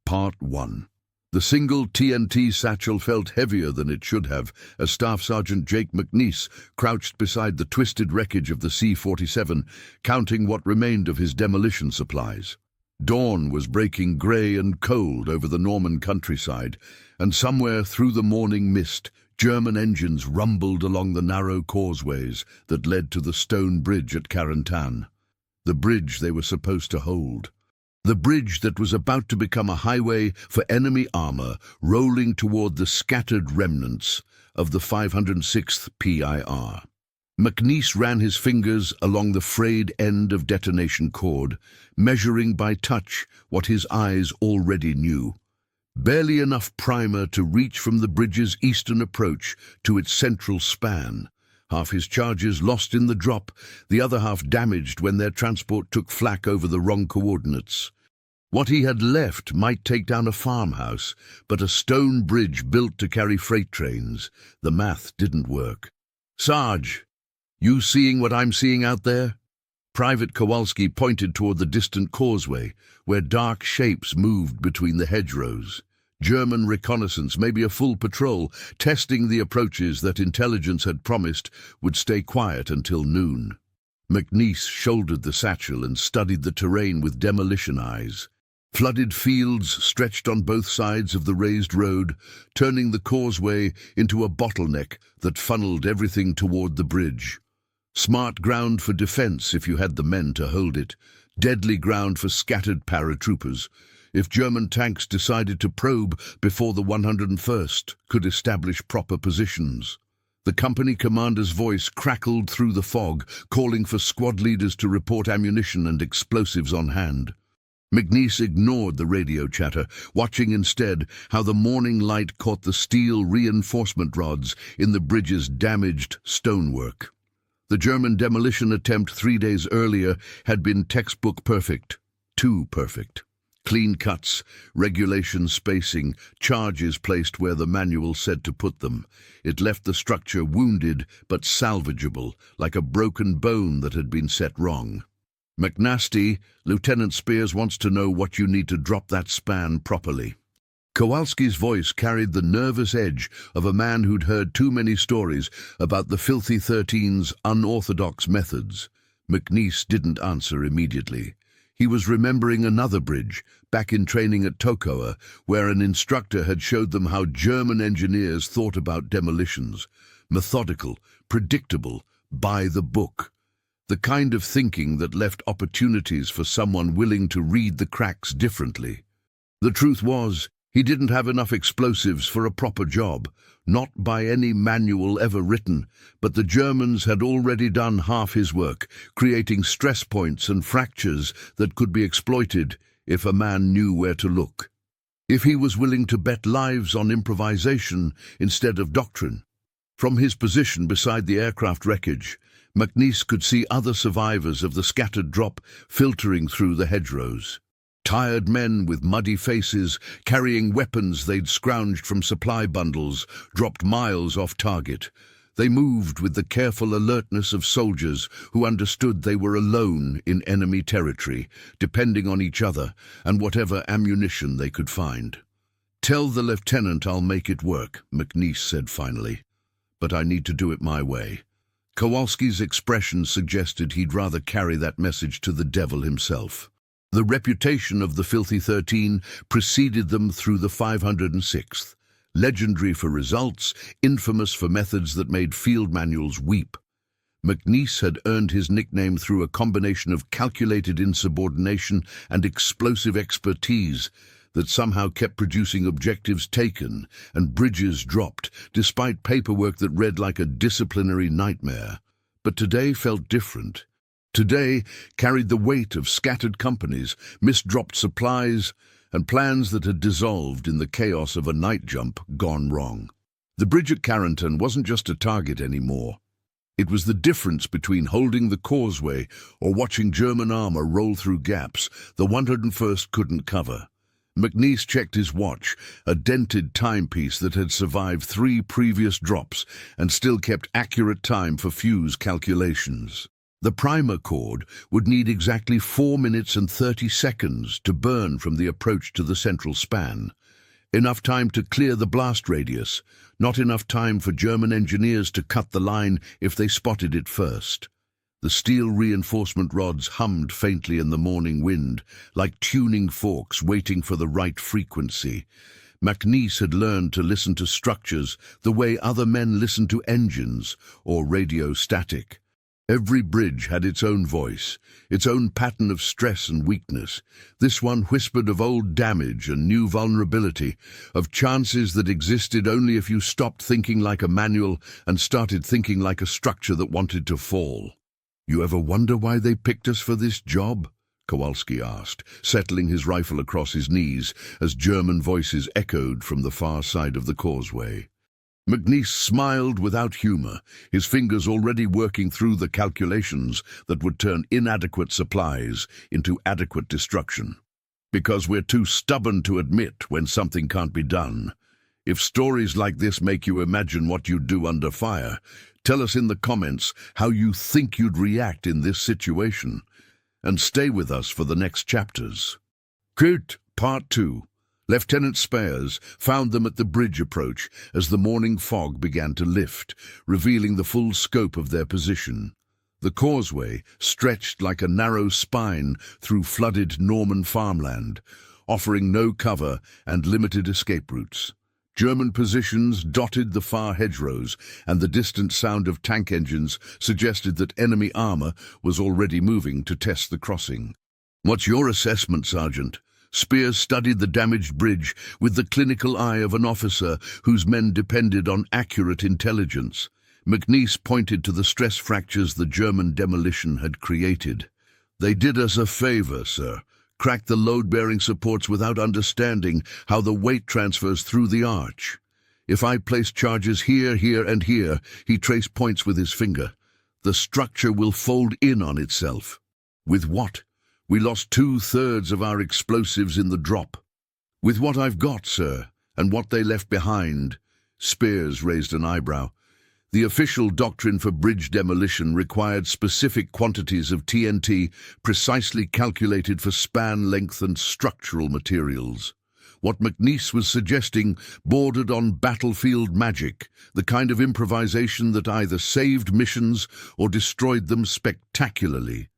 Part 1. The single TNT satchel felt heavier than it should have as Staff Sergeant Jake McNiece crouched beside the twisted wreckage of the C-47, counting what remained of his demolition supplies. Dawn was breaking grey and cold over the Norman countryside, and somewhere through the morning mist, German engines rumbled along the narrow causeways that led to the stone bridge at Carentan. The bridge they were supposed to hold. The bridge that was about to become a highway for enemy armor rolling toward the scattered remnants of the 506th PIR. McNiece ran his fingers along the frayed end of detonation cord, measuring by touch what his eyes already knew. Barely enough primer to reach from the bridge's eastern approach to its central span. Half his charges lost in the drop, the other half damaged when their transport took flak over the wrong coordinates. What he had left might take down a farmhouse, but a stone bridge built to carry freight trains. The math didn't work. "Sarge, you seeing what I'm seeing out there?" Private Kowalski pointed toward the distant causeway, where dark shapes moved between the hedgerows. German reconnaissance, maybe a full patrol, testing the approaches that intelligence had promised would stay quiet until noon. McNiece shouldered the satchel and studied the terrain with demolition eyes. Flooded fields stretched on both sides of the raised road, turning the causeway into a bottleneck that funneled everything toward the bridge. Smart ground for defense if you had the men to hold it. Deadly ground for scattered paratroopers. If German tanks decided to probe before the 101st could establish proper positions. The company commander's voice crackled through the fog, calling for squad leaders to report ammunition and explosives on hand. McNiece ignored the radio chatter, watching instead how the morning light caught the steel reinforcement rods in the bridge's damaged stonework. The German demolition attempt 3 days earlier had been textbook perfect. Too perfect. Clean cuts, regulation spacing, charges placed where the manual said to put them. It left the structure wounded but salvageable, like a broken bone that had been set wrong. "McNasty, Lieutenant Spears wants to know what you need to drop that span properly." Kowalski's voice carried the nervous edge of a man who'd heard too many stories about the Filthy 13's unorthodox methods. McNiece didn't answer immediately. He was remembering another bridge, back in training at Tokoa, where an instructor had showed them how German engineers thought about demolitions. Methodical, predictable, by the book. The kind of thinking that left opportunities for someone willing to read the cracks differently. The truth was, he didn't have enough explosives for a proper job, not by any manual ever written, but the Germans had already done half his work, creating stress points and fractures that could be exploited if a man knew where to look. If he was willing to bet lives on improvisation instead of doctrine. From his position beside the aircraft wreckage, McNiece could see other survivors of the scattered drop filtering through the hedgerows. Tired men with muddy faces, carrying weapons they'd scrounged from supply bundles, dropped miles off target. They moved with the careful alertness of soldiers who understood they were alone in enemy territory, depending on each other and whatever ammunition they could find. "Tell the lieutenant I'll make it work," McNiece said finally. "But I need to do it my way." Kowalski's expression suggested he'd rather carry that message to the devil himself. The reputation of the Filthy 13 preceded them through the 506th. Legendary for results, infamous for methods that made field manuals weep. McNiece had earned his nickname through a combination of calculated insubordination and explosive expertise that somehow kept producing objectives taken and bridges dropped, despite paperwork that read like a disciplinary nightmare. But today felt different. Today carried the weight of scattered companies, misdropped supplies, and plans that had dissolved in the chaos of a night jump gone wrong. The bridge at Carentan wasn't just a target anymore. It was the difference between holding the causeway or watching German armor roll through gaps the 101st couldn't cover. McNiece checked his watch, a dented timepiece that had survived 3 previous drops and still kept accurate time for fuse calculations. The primer cord would need exactly 4 minutes and 30 seconds to burn from the approach to the central span. Enough time to clear the blast radius, not enough time for German engineers to cut the line if they spotted it first. The steel reinforcement rods hummed faintly in the morning wind, like tuning forks waiting for the right frequency. McNiece had learned to listen to structures the way other men listen to engines or radio static. Every bridge had its own voice, its own pattern of stress and weakness. This one whispered of old damage and new vulnerability, of chances that existed only if you stopped thinking like a manual and started thinking like a structure that wanted to fall. "You ever wonder why they picked us for this job?" Kowalski asked, settling his rifle across his knees as German voices echoed from the far side of the causeway. McNiece smiled without humor, his fingers already working through the calculations that would turn inadequate supplies into adequate destruction. "Because we're too stubborn to admit when something can't be done. If stories like this make you imagine what you'd do under fire, tell us in the comments how you think you'd react in this situation. And stay with us for the next chapters." Kurt, Part 2. Lieutenant Spears found them at the bridge approach as the morning fog began to lift, revealing the full scope of their position. The causeway stretched like a narrow spine through flooded Norman farmland, offering no cover and limited escape routes. German positions dotted the far hedgerows, and the distant sound of tank engines suggested that enemy armor was already moving to test the crossing. "What's your assessment, Sergeant?" Spears studied the damaged bridge with the clinical eye of an officer whose men depended on accurate intelligence. McNiece pointed to the stress fractures the German demolition had created. "They did us a favor, sir. Cracked the load-bearing supports without understanding how the weight transfers through the arch. If I place charges here, here, and here," he traced points with his finger, "the structure will fold in on itself." "With what?" "We lost 2/3 of our explosives in the drop." "With what I've got, sir, and what they left behind." Spears raised an eyebrow. The official doctrine for bridge demolition required specific quantities of TNT precisely calculated for span length and structural materials. What McNiece was suggesting bordered on battlefield magic, the kind of improvisation that either saved missions or destroyed them spectacularly.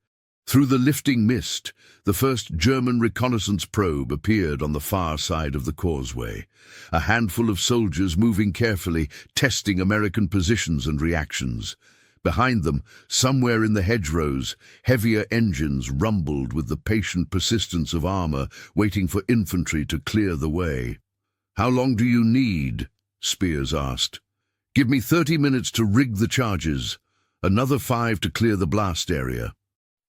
Through the lifting mist, the first German reconnaissance probe appeared on the far side of the causeway, a handful of soldiers moving carefully, testing American positions and reactions. Behind them, somewhere in the hedgerows, heavier engines rumbled with the patient persistence of armor waiting for infantry to clear the way. "How long do you need?" Spears asked. "Give me 30 minutes to rig the charges, another 5 to clear the blast area.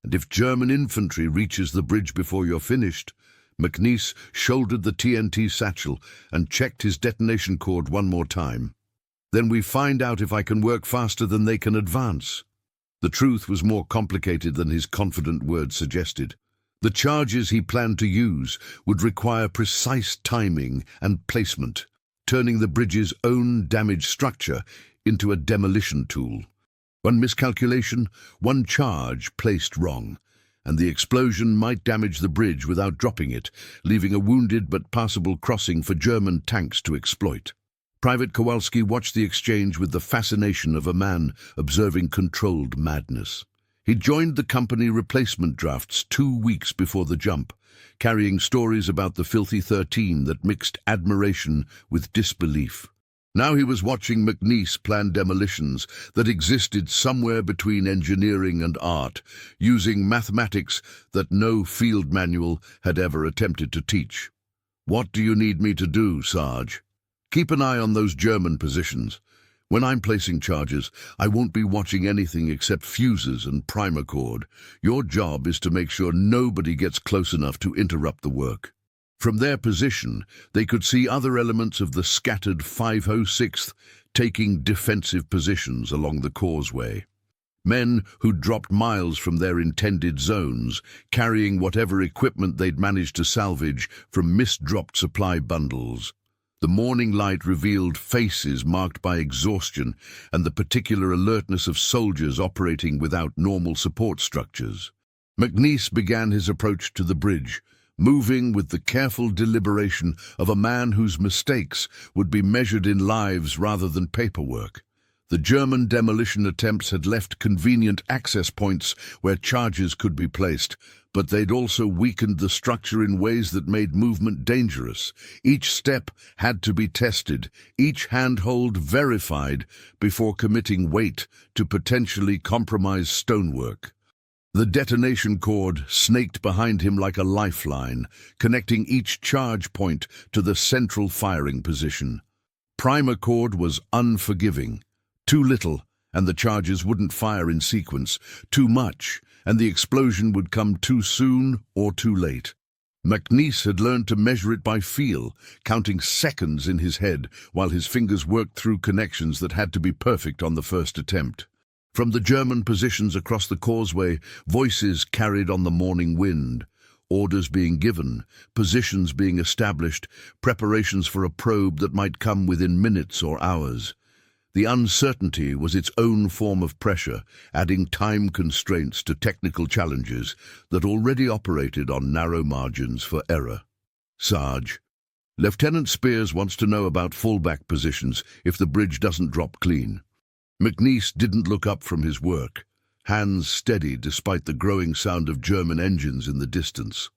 And if German infantry reaches the bridge before you're finished..." McNiece shouldered the TNT satchel and checked his detonation cord one more time. "Then we find out if I can work faster than they can advance." The truth was more complicated than his confident words suggested. The charges he planned to use would require precise timing and placement, turning the bridge's own damaged structure into a demolition tool. One miscalculation, one charge placed wrong, and the explosion might damage the bridge without dropping it, leaving a wounded but passable crossing for German tanks to exploit. Private Kowalski watched the exchange with the fascination of a man observing controlled madness. He joined the company replacement drafts 2 weeks before the jump, carrying stories about the Filthy 13 that mixed admiration with disbelief. Now he was watching McNiece plan demolitions that existed somewhere between engineering and art, using mathematics that no field manual had ever attempted to teach. "What do you need me to do, Sarge?" "Keep an eye on those German positions. When I'm placing charges, I won't be watching anything except fuses and primer cord. Your job is to make sure nobody gets close enough to interrupt the work." From their position, they could see other elements of the scattered 506th taking defensive positions along the causeway. Men who'd dropped miles from their intended zones, carrying whatever equipment they'd managed to salvage from misdropped supply bundles. The morning light revealed faces marked by exhaustion and the particular alertness of soldiers operating without normal support structures. McNiece began his approach to the bridge, moving with the careful deliberation of a man whose mistakes would be measured in lives rather than paperwork. The German demolition attempts had left convenient access points where charges could be placed, but they'd also weakened the structure in ways that made movement dangerous. Each step had to be tested, each handhold verified before committing weight to potentially compromise stonework. The detonation cord snaked behind him like a lifeline, connecting each charge point to the central firing position. Primer cord was unforgiving. Too little, and the charges wouldn't fire in sequence. Too much, and the explosion would come too soon or too late. McNiece had learned to measure it by feel, counting seconds in his head while his fingers worked through connections that had to be perfect on the first attempt. From the German positions across the causeway, voices carried on the morning wind. Orders being given, positions being established, preparations for a probe that might come within minutes or hours. The uncertainty was its own form of pressure, adding time constraints to technical challenges that already operated on narrow margins for error. Sarge, Lieutenant Spears wants to know about fallback positions if the bridge doesn't drop clean. McNiece didn't look up from his work, hands steady despite the growing sound of German engines in the distance.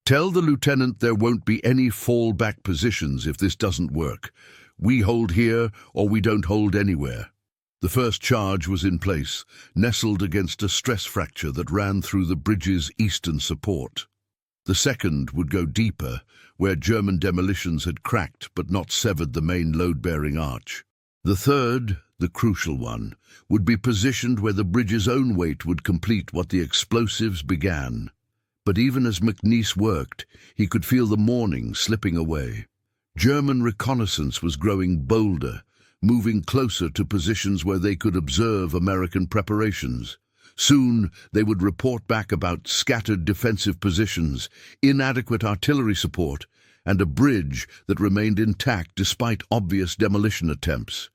Tell the lieutenant there won't be any fallback positions if this doesn't work. We hold here or we don't hold anywhere. The first charge was in place, nestled against a stress fracture that ran through the bridge's eastern support. The second would go deeper, where German demolitions had cracked but not severed the main load-bearing arch. The third, the crucial one, would be positioned where the bridge's own weight would complete what the explosives began. But even as McNiece worked, he could feel the morning slipping away. German reconnaissance was growing bolder, moving closer to positions where they could observe American preparations. Soon they would report back about scattered defensive positions, inadequate artillery support, and a bridge that remained intact despite obvious demolition attempts.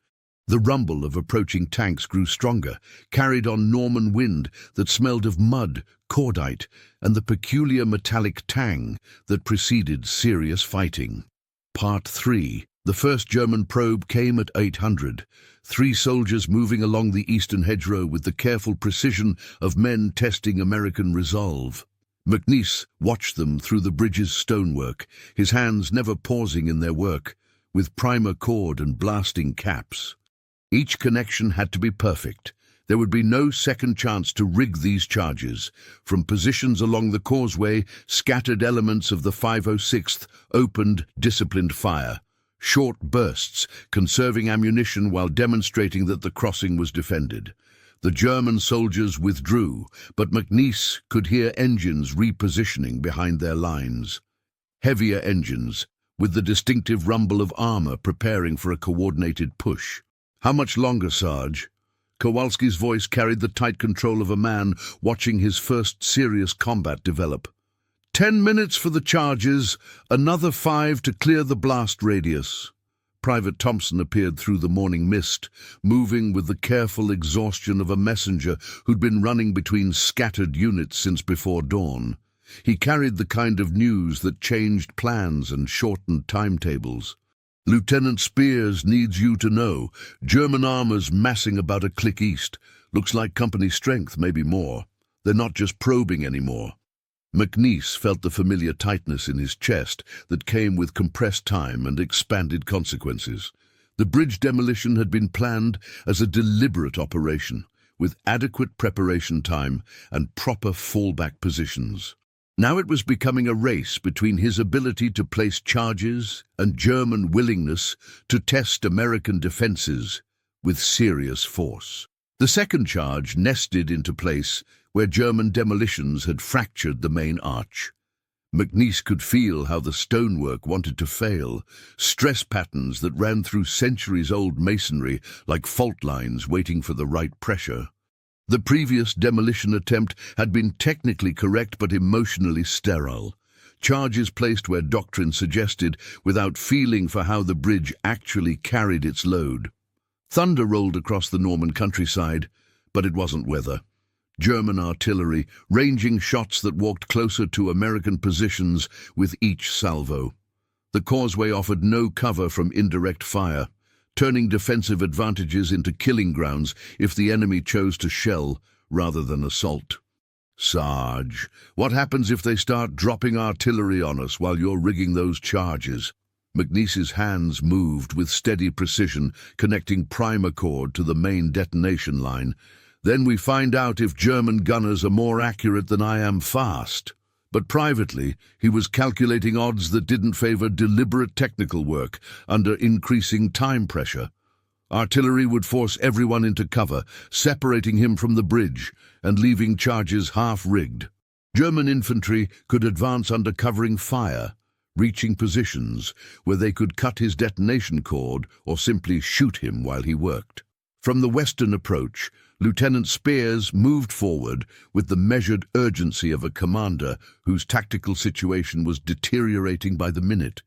The rumble of approaching tanks grew stronger, carried on Norman wind that smelled of mud, cordite, and the peculiar metallic tang that preceded serious fighting. Part 3. The first German probe came at 800, 3 soldiers moving along the eastern hedgerow with the careful precision of men testing American resolve. McNiece watched them through the bridge's stonework, his hands never pausing in their work, with primer cord and blasting caps. Each connection had to be perfect. There would be no second chance to rig these charges. From positions along the causeway, scattered elements of the 506th opened disciplined fire. Short bursts, conserving ammunition while demonstrating that the crossing was defended. The German soldiers withdrew, but McNiece could hear engines repositioning behind their lines. Heavier engines, with the distinctive rumble of armor preparing for a coordinated push. "How much longer, Sarge?" Kowalski's voice carried the tight control of a man watching his first serious combat develop. 10 minutes for the charges, another 5 to clear the blast radius." Private Thompson appeared through the morning mist, moving with the careful exhaustion of a messenger who'd been running between scattered units since before dawn. He carried the kind of news that changed plans and shortened timetables. "Lieutenant Spears needs you to know. German armor's massing about a click east. Looks like company strength, maybe more. They're not just probing anymore." McNiece felt the familiar tightness in his chest that came with compressed time and expanded consequences. The bridge demolition had been planned as a deliberate operation, with adequate preparation time and proper fallback positions. Now it was becoming a race between his ability to place charges and German willingness to test American defenses with serious force. The second charge nested into place where German demolitions had fractured the main arch. McNiece could feel how the stonework wanted to fail, stress patterns that ran through centuries-old masonry like fault lines waiting for the right pressure. The previous demolition attempt had been technically correct but emotionally sterile. charges placed where doctrine suggested, without feeling for how the bridge actually carried its load. Thunder rolled across the Norman countryside, but it wasn't weather. German artillery, ranging shots that walked closer to American positions with each salvo. The causeway offered no cover from indirect fire, turning defensive advantages into killing grounds if the enemy chose to shell rather than assault. "Sarge, what happens if they start dropping artillery on us while you're rigging those charges?" McNiece's hands moved with steady precision, connecting primer cord to the main detonation line. "Then we find out if German gunners are more accurate than I am fast." But privately, he was calculating odds that didn't favor deliberate technical work under increasing time pressure. Artillery would force everyone into cover, separating him from the bridge and leaving charges half-rigged. German infantry could advance under covering fire, reaching positions where they could cut his detonation cord or simply shoot him while he worked. From the western approach, Lieutenant Spears moved forward with the measured urgency of a commander whose tactical situation was deteriorating by the minute.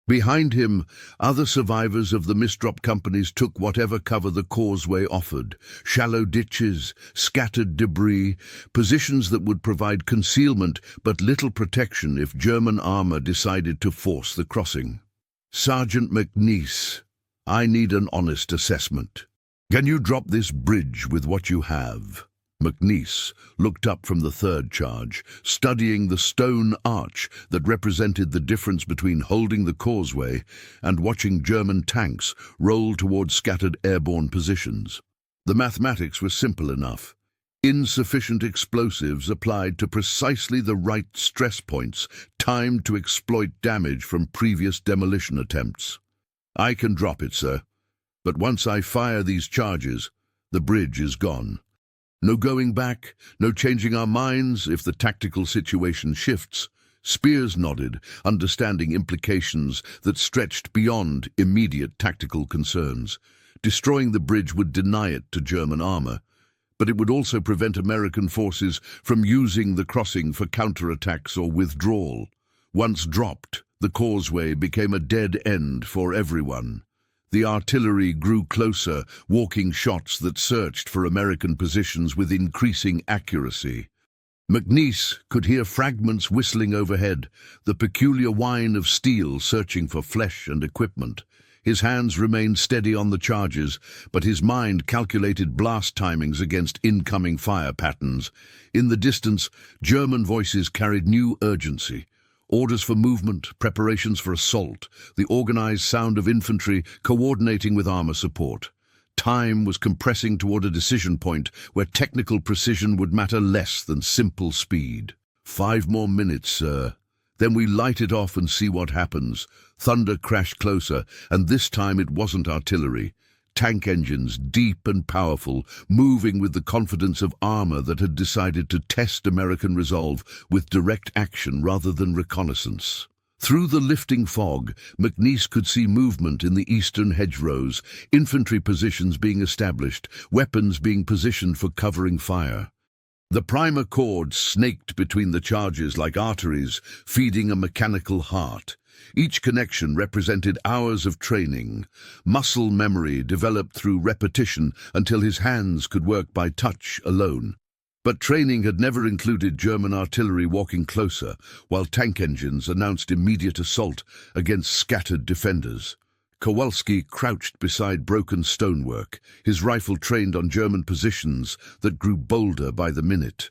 Behind him, other survivors of the misdrop companies took whatever cover the causeway offered: shallow ditches, scattered debris, positions that would provide concealment but little protection if German armor decided to force the crossing. "Sergeant McNiece, I need an honest assessment. Can you drop this bridge with what you have?" McNiece looked up from the third charge, studying the stone arch that represented the difference between holding the causeway and watching German tanks roll toward scattered airborne positions. The mathematics were simple enough. Insufficient explosives applied to precisely the right stress points, timed to exploit damage from previous demolition attempts. "I can drop it, sir. But once I fire these charges, the bridge is gone. No going back, no changing our minds if the tactical situation shifts." Spears nodded, understanding implications that stretched beyond immediate tactical concerns. Destroying the bridge would deny it to German armor, but it would also prevent American forces from using the crossing for counterattacks or withdrawal. Once dropped, the causeway became a dead end for everyone. The artillery grew closer, walking shots that searched for American positions with increasing accuracy. McNiece could hear fragments whistling overhead, the peculiar whine of steel searching for flesh and equipment. His hands remained steady on the charges, but his mind calculated blast timings against incoming fire patterns. In the distance, German voices carried new urgency. Orders for movement, preparations for assault, the organized sound of infantry coordinating with armor support. Time was compressing toward a decision point where technical precision would matter less than simple speed. 5 more minutes, sir. Then we light it off and see what happens." Thunder crashed closer, and this time it wasn't artillery. Tank engines, deep and powerful, moving with the confidence of armor that had decided to test American resolve with direct action rather than reconnaissance. Through the lifting fog, McNiece could see movement in the eastern hedgerows, infantry positions being established, weapons being positioned for covering fire. The primer cord snaked between the charges like arteries, feeding a mechanical heart. Each connection represented hours of training. Muscle memory developed through repetition until his hands could work by touch alone. But training had never included German artillery walking closer, while tank engines announced immediate assault against scattered defenders. Kowalski crouched beside broken stonework, his rifle trained on German positions that grew bolder by the minute.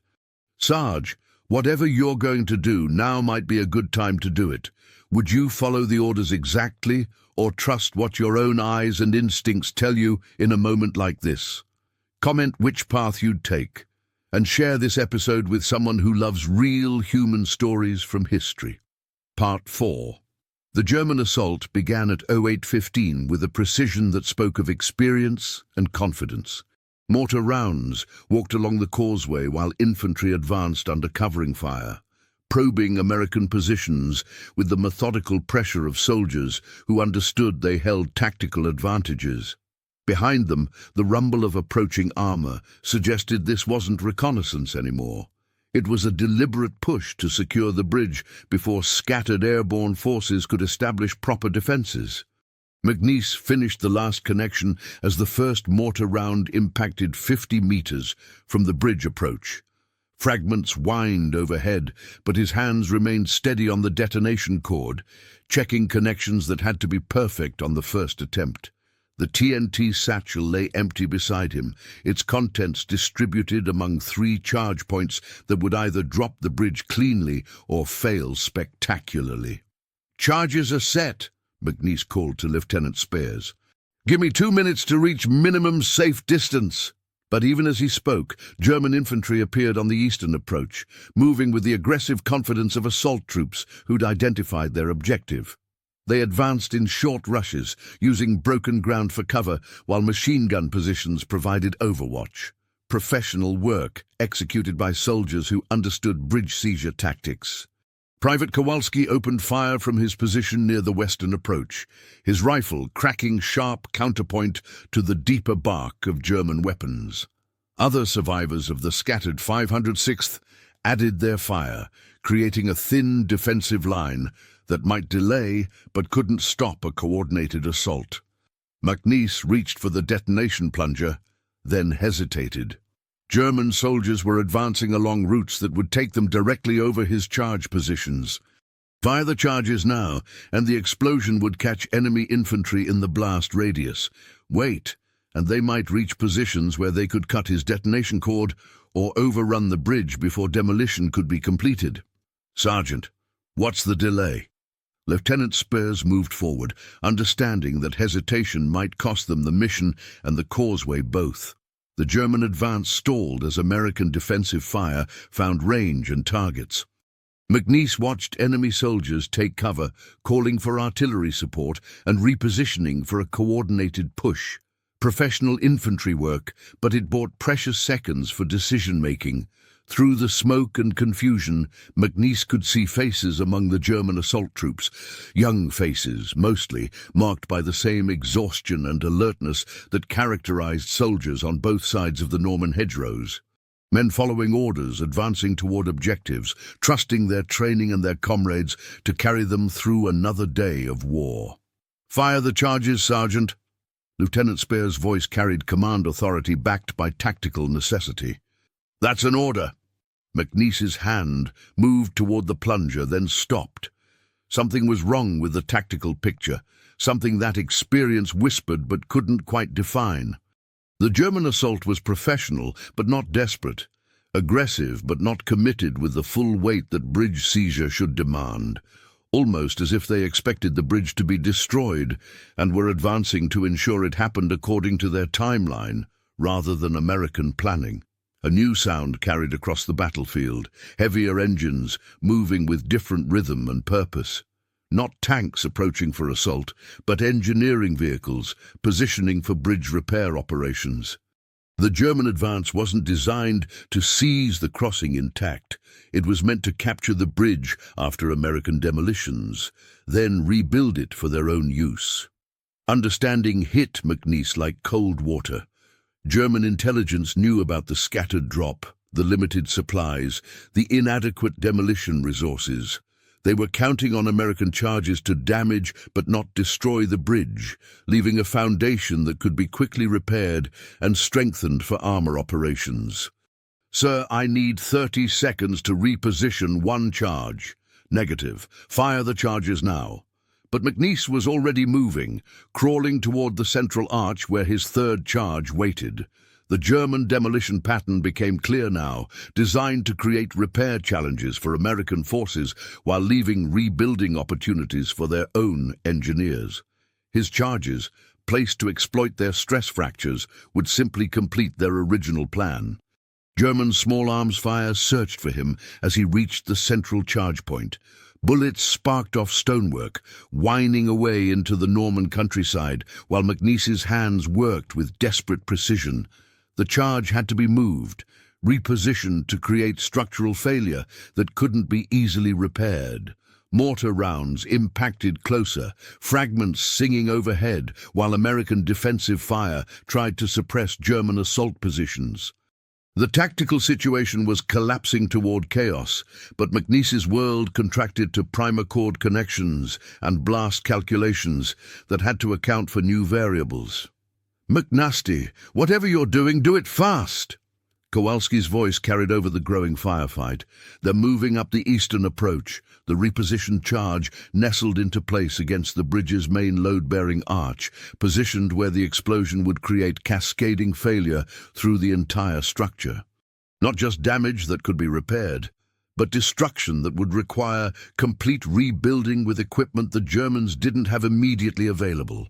"Sarge, whatever you're going to do, now might be a good time to do it. Would you follow the orders exactly, or trust what your own eyes and instincts tell you in a moment like this? Comment which path you'd take, and share this episode with someone who loves real human stories from history." Part 4. The German assault began at 08:15 with a precision that spoke of experience and confidence. Mortar rounds walked along the causeway while infantry advanced under covering fire, probing American positions with the methodical pressure of soldiers who understood they held tactical advantages. Behind them, the rumble of approaching armor suggested this wasn't reconnaissance anymore. It was a deliberate push to secure the bridge before scattered airborne forces could establish proper defenses. McNiece finished the last connection as the first mortar round impacted 50 meters from the bridge approach. Fragments whined overhead, but his hands remained steady on the detonation cord, checking connections that had to be perfect on the first attempt. The TNT satchel lay empty beside him, its contents distributed among 3 charge points that would either drop the bridge cleanly or fail spectacularly. "Charges are set," McNiece called to Lieutenant Spears. "Give me 2 minutes to reach minimum safe distance." But even as he spoke, German infantry appeared on the eastern approach, moving with the aggressive confidence of assault troops who'd identified their objective. They advanced in short rushes, using broken ground for cover, while machine gun positions provided overwatch. Professional work, executed by soldiers who understood bridge seizure tactics. Private Kowalski opened fire from his position near the western approach, his rifle cracking sharp counterpoint to the deeper bark of German weapons. Other survivors of the scattered 506th added their fire, creating a thin defensive line that might delay but couldn't stop a coordinated assault. McNiece reached for the detonation plunger, then hesitated. German soldiers were advancing along routes that would take them directly over his charge positions. Fire the charges now, and the explosion would catch enemy infantry in the blast radius. Wait, and they might reach positions where they could cut his detonation cord or overrun the bridge before demolition could be completed. "Sergeant, what's the delay?" Lieutenant Spears moved forward, understanding that hesitation might cost them the mission and the causeway both. The German advance stalled as American defensive fire found range and targets. McNiece watched enemy soldiers take cover, calling for artillery support and repositioning for a coordinated push. Professional infantry work, but it bought precious seconds for decision-making. Through the smoke and confusion, McNiece could see faces among the German assault troops, young faces, mostly, marked by the same exhaustion and alertness that characterized soldiers on both sides of the Norman hedgerows. Men following orders, advancing toward objectives, trusting their training and their comrades to carry them through another day of war. "Fire the charges, Sergeant." Lieutenant Spears' voice carried command authority backed by tactical necessity. "That's an order." McNiece's hand moved toward the plunger, then stopped. Something was wrong with the tactical picture, something that experience whispered but couldn't quite define. The German assault was professional but not desperate, aggressive but not committed with the full weight that bridge seizure should demand, almost as if they expected the bridge to be destroyed and were advancing to ensure it happened according to their timeline rather than American planning. A new sound carried across the battlefield, heavier engines moving with different rhythm and purpose. Not tanks approaching for assault, but engineering vehicles positioning for bridge repair operations. The German advance wasn't designed to seize the crossing intact. It was meant to capture the bridge after American demolitions, then rebuild it for their own use. Understanding hit McNiece like cold water. German intelligence knew about the scattered drop, the limited supplies, the inadequate demolition resources. They were counting on American charges to damage but not destroy the bridge, leaving a foundation that could be quickly repaired and strengthened for armor operations. "Sir, I need 30 seconds to reposition one charge." "Negative. Fire the charges now." But McNiece was already moving, crawling toward the central arch where his third charge waited. The German demolition pattern became clear now, designed to create repair challenges for American forces while leaving rebuilding opportunities for their own engineers. His charges, placed to exploit their stress fractures, would simply complete their original plan. German small arms fire searched for him as he reached the central charge point. Bullets sparked off stonework, whining away into the Norman countryside, while McNiece's hands worked with desperate precision. The charge had to be moved, repositioned to create structural failure that couldn't be easily repaired. Mortar rounds impacted closer, fragments singing overhead, while American defensive fire tried to suppress German assault positions. The tactical situation was collapsing toward chaos, but McNiece's world contracted to primer chord connections and blast calculations that had to account for new variables. "McNasty, whatever you're doing, do it fast!" Kowalski's voice carried over the growing firefight. They're moving up the eastern approach, the repositioned charge nestled into place against the bridge's main load-bearing arch, positioned where the explosion would create cascading failure through the entire structure. Not just damage that could be repaired, but destruction that would require complete rebuilding with equipment the Germans didn't have immediately available.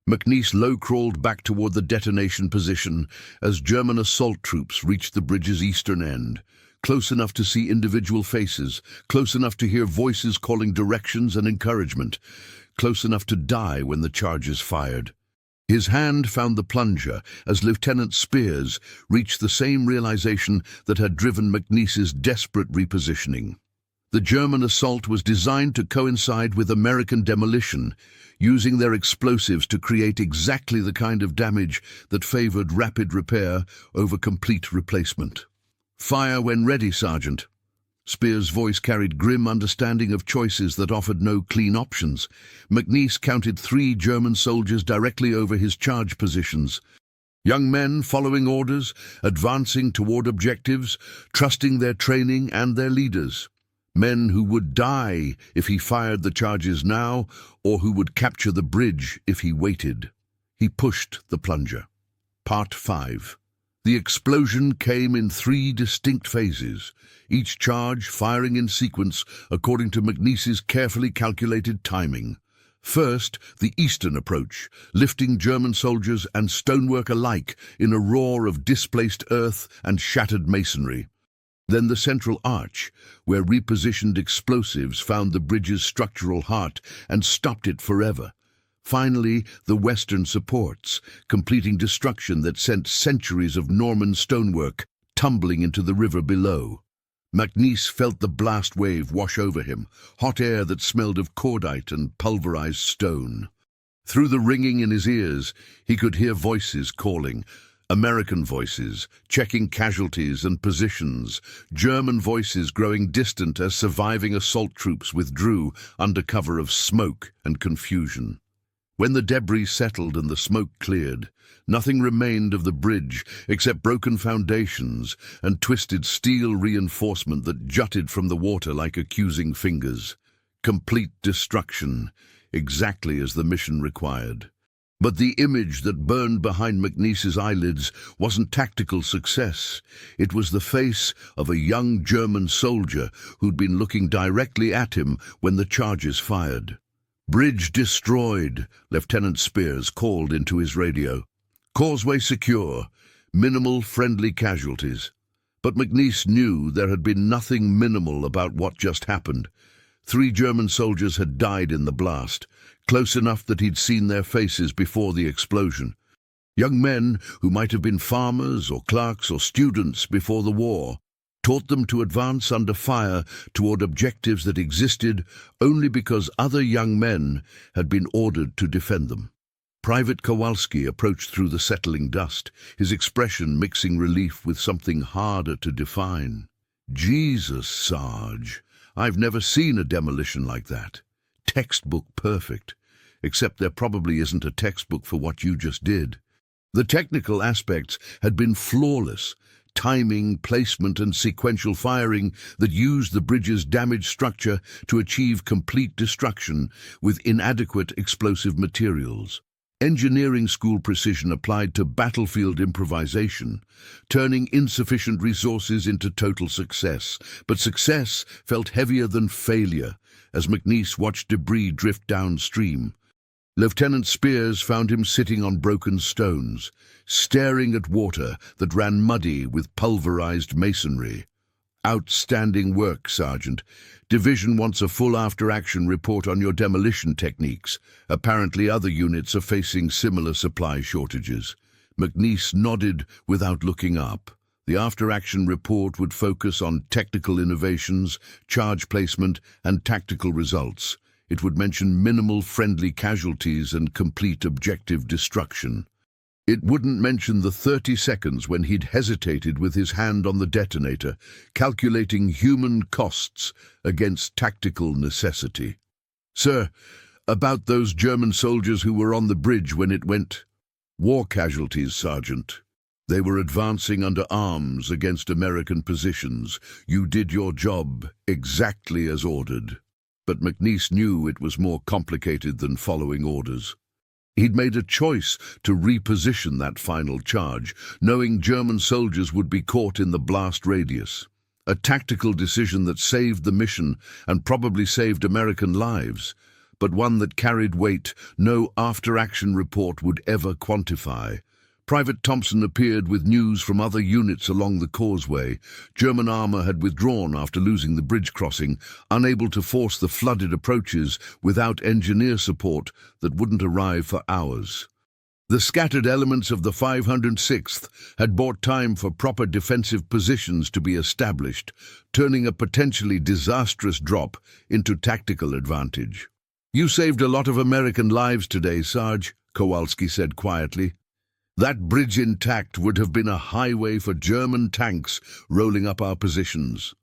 McNiece low-crawled back toward the detonation position as German assault troops reached the bridge's eastern end, close enough to see individual faces, close enough to hear voices calling directions and encouragement, close enough to die when the charges fired. His hand found the plunger as Lieutenant Spears reached the same realization that had driven McNiece's desperate repositioning. The German assault was designed to coincide with American demolition, using their explosives to create exactly the kind of damage that favored rapid repair over complete replacement. "Fire when ready, Sergeant." Spears' voice carried grim understanding of choices that offered no clean options. McNiece counted 3 German soldiers directly over his charge positions. Young men following orders, advancing toward objectives, trusting their training and their leaders. Men who would die if he fired the charges now, or who would capture the bridge if he waited. He pushed the plunger. Part 5. The explosion came in 3 distinct phases, each charge firing in sequence according to McNiece's carefully calculated timing. First, the eastern approach, lifting German soldiers and stonework alike in a roar of displaced earth and shattered masonry. Then the central arch, where repositioned explosives found the bridge's structural heart and stopped it forever. Finally, the western supports, completing destruction that sent centuries of Norman stonework tumbling into the river below. McNiece felt the blast wave wash over him, hot air that smelled of cordite and pulverized stone. Through the ringing in his ears, he could hear voices calling. American voices, checking casualties and positions, German voices growing distant as surviving assault troops withdrew under cover of smoke and confusion. When the debris settled and the smoke cleared, nothing remained of the bridge except broken foundations and twisted steel reinforcement that jutted from the water like accusing fingers. Complete destruction, exactly as the mission required. But the image that burned behind McNiece's eyelids wasn't tactical success. It was the face of a young German soldier who'd been looking directly at him when the charges fired. "Bridge destroyed," Lieutenant Spears called into his radio. "Causeway secure. Minimal friendly casualties." But McNiece knew there had been nothing minimal about what just happened. 3 German soldiers had died in the blast, close enough that he'd seen their faces before the explosion. Young men who might have been farmers or clerks or students before the war, taught them to advance under fire toward objectives that existed only because other young men had been ordered to defend them. Private Kowalski approached through the settling dust, his expression mixing relief with something harder to define. "Jesus, Sarge, I've never seen a demolition like that. Textbook perfect. Except there probably isn't a textbook for what you just did." The technical aspects had been flawless. Timing, placement, and sequential firing that used the bridge's damaged structure to achieve complete destruction with inadequate explosive materials. Engineering school precision applied to battlefield improvisation, turning insufficient resources into total success. But success felt heavier than failure as McNiece watched debris drift downstream. Lieutenant Spears found him sitting on broken stones, staring at water that ran muddy with pulverized masonry. "Outstanding work, Sergeant. Division wants a full after-action report on your demolition techniques. Apparently other units are facing similar supply shortages." McNiece nodded without looking up. The after-action report would focus on technical innovations, charge placement, and tactical results. It would mention minimal friendly casualties and complete objective destruction. It wouldn't mention the 30 seconds when he'd hesitated with his hand on the detonator, calculating human costs against tactical necessity. "Sir, about those German soldiers who were on the bridge when it went." "War casualties, Sergeant. They were advancing under arms against American positions. You did your job exactly as ordered." But McNiece knew it was more complicated than following orders. He'd made a choice to reposition that final charge, knowing German soldiers would be caught in the blast radius. A tactical decision that saved the mission and probably saved American lives, but one that carried weight no after-action report would ever quantify. Private Thompson appeared with news from other units along the causeway. German armor had withdrawn after losing the bridge crossing, unable to force the flooded approaches without engineer support that wouldn't arrive for hours. The scattered elements of the 506th had bought time for proper defensive positions to be established, turning a potentially disastrous drop into tactical advantage. "You saved a lot of American lives today, Sarge," Kowalski said quietly. "That bridge intact would have been a highway for German tanks rolling up our positions."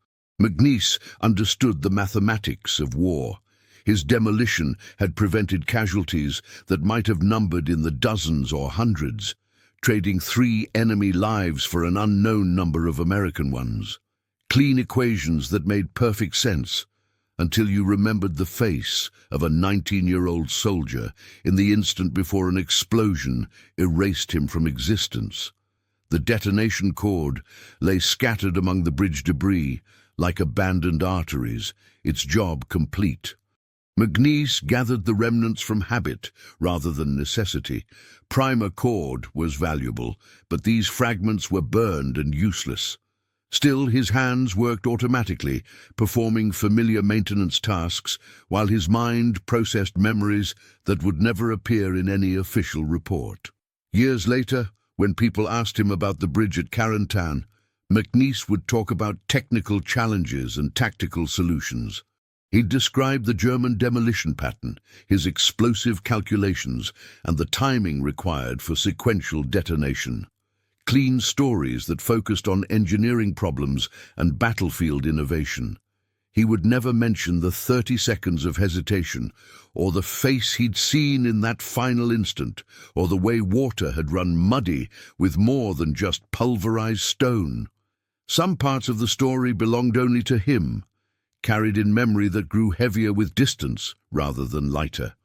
McNiece understood the mathematics of war. His demolition had prevented casualties that might have numbered in the dozens or hundreds, trading 3 enemy lives for an unknown number of American ones. Clean equations that made perfect sense, until you remembered the face of a 19-year-old soldier in the instant before an explosion erased him from existence. The detonation cord lay scattered among the bridge debris, like abandoned arteries, its job complete. McNiece gathered the remnants from habit rather than necessity. Primer cord was valuable, but these fragments were burned and useless. Still, his hands worked automatically, performing familiar maintenance tasks, while his mind processed memories that would never appear in any official report. Years later, when people asked him about the bridge at Carentan, McNiece would talk about technical challenges and tactical solutions. He'd describe the German demolition pattern, his explosive calculations, and the timing required for sequential detonation. Clean stories that focused on engineering problems and battlefield innovation. He would never mention the 30 seconds of hesitation, or the face he'd seen in that final instant, or the way water had run muddy with more than just pulverized stone. Some parts of the story belonged only to him, carried in memory that grew heavier with distance rather than lighter.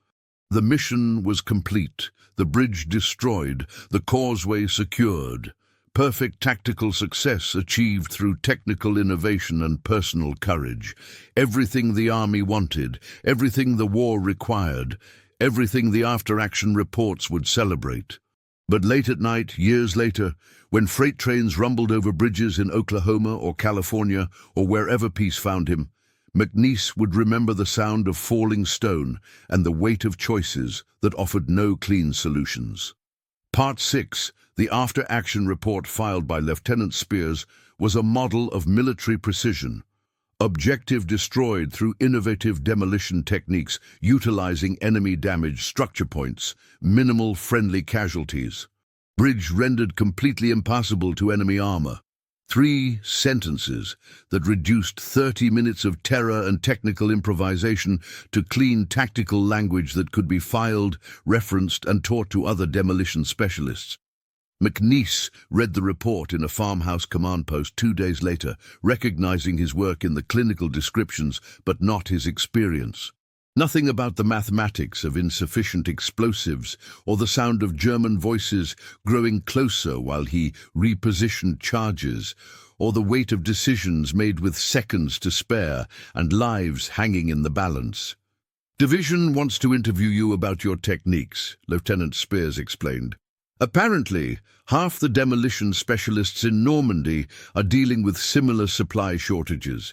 The mission was complete, the bridge destroyed, the causeway secured. Perfect tactical success achieved through technical innovation and personal courage. Everything the army wanted, everything the war required, everything the after-action reports would celebrate. But late at night, years later, when freight trains rumbled over bridges in Oklahoma or California or wherever peace found him, McNiece would remember the sound of falling stone and the weight of choices that offered no clean solutions. Part 6, the after-action report filed by Lieutenant Spears, was a model of military precision. Objective destroyed through innovative demolition techniques utilizing enemy-damaged structure points, minimal friendly casualties. Bridge rendered completely impassable to enemy armor. 3 sentences that reduced 30 minutes of terror and technical improvisation to clean tactical language that could be filed, referenced, and taught to other demolition specialists. McNiece read the report in a farmhouse command post 2 days later, recognizing his work in the clinical descriptions but not his experience. Nothing about the mathematics of insufficient explosives or the sound of German voices growing closer while he repositioned charges, or the weight of decisions made with seconds to spare and lives hanging in the balance. "Division wants to interview you about your techniques," Lieutenant Spears explained. "Apparently, half the demolition specialists in Normandy are dealing with similar supply shortages.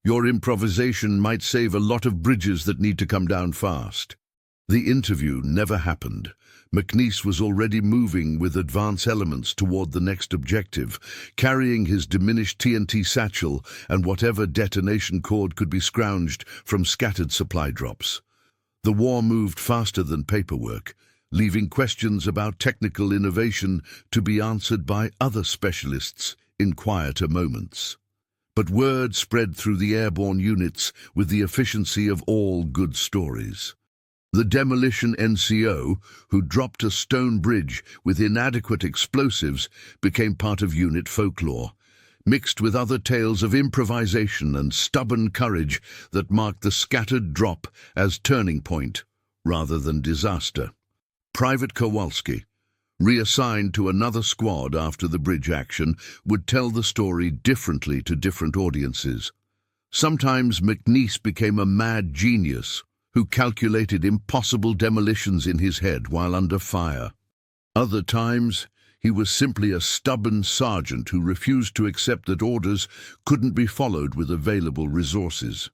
Your improvisation might save a lot of bridges that need to come down fast." The interview never happened. McNiece was already moving with advance elements toward the next objective, carrying his diminished TNT satchel and whatever detonation cord could be scrounged from scattered supply drops. The war moved faster than paperwork. leaving questions about technical innovation to be answered by other specialists in quieter moments. But word spread through the airborne units with the efficiency of all good stories. The demolition NCO, who dropped a stone bridge with inadequate explosives, became part of unit folklore, mixed with other tales of improvisation and stubborn courage that marked the scattered drop as turning point rather than disaster. Private Kowalski, reassigned to another squad after the bridge action, would tell the story differently to different audiences. Sometimes McNiece became a mad genius who calculated impossible demolitions in his head while under fire. Other times, he was simply a stubborn sergeant who refused to accept that orders couldn't be followed with available resources.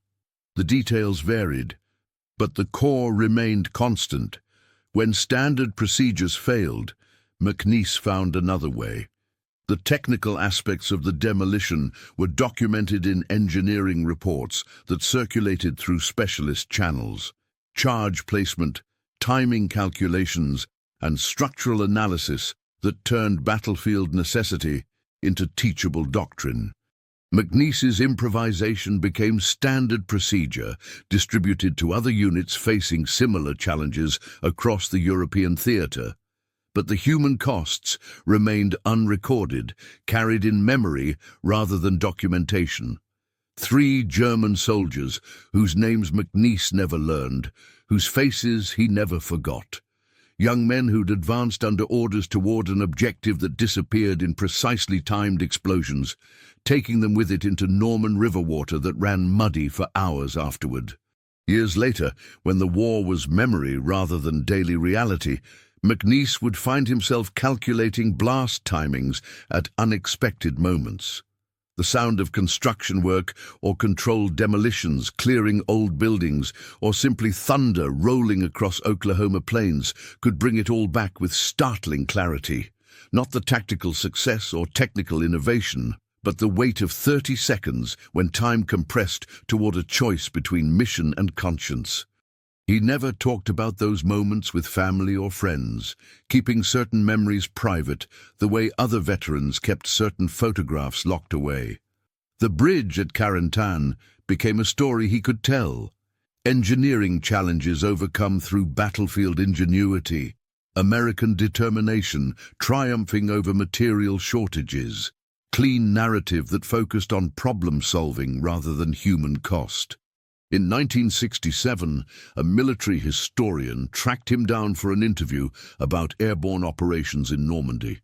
The details varied, but the core remained constant. When standard procedures failed, McNiece found another way. The technical aspects of the demolition were documented in engineering reports that circulated through specialist channels. Charge placement, timing calculations, and structural analysis that turned battlefield necessity into teachable doctrine. McNiece's improvisation became standard procedure, distributed to other units facing similar challenges across the European theatre. But the human costs remained unrecorded, carried in memory rather than documentation. 3 German soldiers, whose names McNiece never learned, whose faces he never forgot. Young men who'd advanced under orders toward an objective that disappeared in precisely timed explosions, taking them with it into Norman river water that ran muddy for hours afterward. Years later, when the war was memory rather than daily reality, McNiece would find himself calculating blast timings at unexpected moments. The sound of construction work or controlled demolitions clearing old buildings or simply thunder rolling across Oklahoma plains could bring it all back with startling clarity. Not the tactical success or technical innovation, but the weight of 30 seconds when time compressed toward a choice between mission and conscience. He never talked about those moments with family or friends, keeping certain memories private the way other veterans kept certain photographs locked away. The bridge at Carentan became a story he could tell. Engineering challenges overcome through battlefield ingenuity, American determination triumphing over material shortages, clean narrative that focused on problem-solving rather than human cost. In 1967, a military historian tracked him down for an interview about airborne operations in Normandy.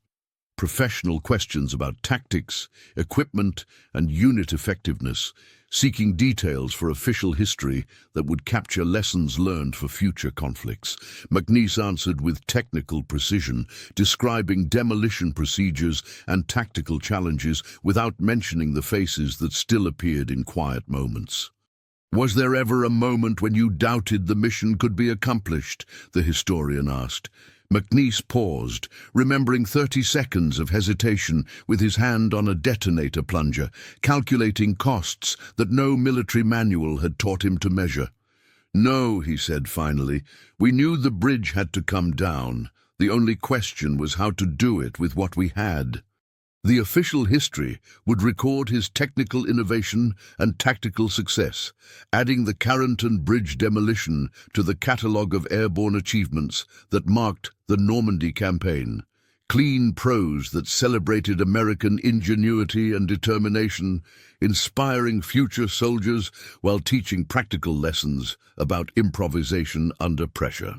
Professional questions about tactics, equipment, and unit effectiveness, seeking details for official history that would capture lessons learned for future conflicts. McNiece answered with technical precision, describing demolition procedures and tactical challenges without mentioning the faces that still appeared in quiet moments. "Was there ever a moment when you doubted the mission could be accomplished?" the historian asked. McNiece paused, remembering 30 seconds of hesitation with his hand on a detonator plunger, calculating costs that no military manual had taught him to measure. "No," he said finally, "we knew the bridge had to come down. The only question was how to do it with what we had." The official history would record his technical innovation and tactical success, adding the Carentan Bridge demolition to the catalogue of airborne achievements that marked the Normandy campaign. Clean prose that celebrated American ingenuity and determination, inspiring future soldiers while teaching practical lessons about improvisation under pressure.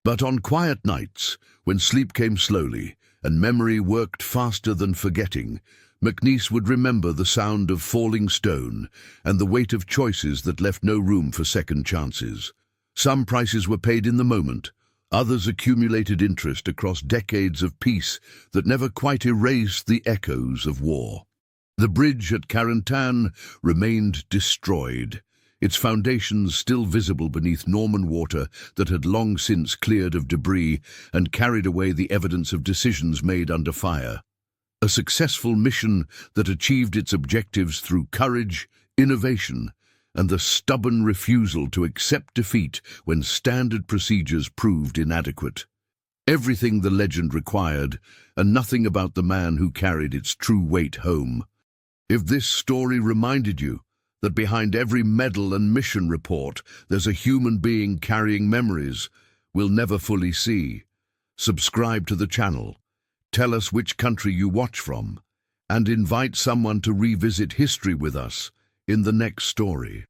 But on quiet nights, when sleep came slowly, and memory worked faster than forgetting, McNiece would remember the sound of falling stone and the weight of choices that left no room for second chances. Some prices were paid in the moment, others accumulated interest across decades of peace that never quite erased the echoes of war. The bridge at Carentan remained destroyed, its foundations still visible beneath Norman water that had long since cleared of debris and carried away the evidence of decisions made under fire. A successful mission that achieved its objectives through courage, innovation, and the stubborn refusal to accept defeat when standard procedures proved inadequate. Everything the legend required, and nothing about the man who carried its true weight home. If this story reminded you that behind every medal and mission report there's a human being carrying memories we'll never fully see, subscribe to the channel, tell us which country you watch from, and invite someone to revisit history with us in the next story.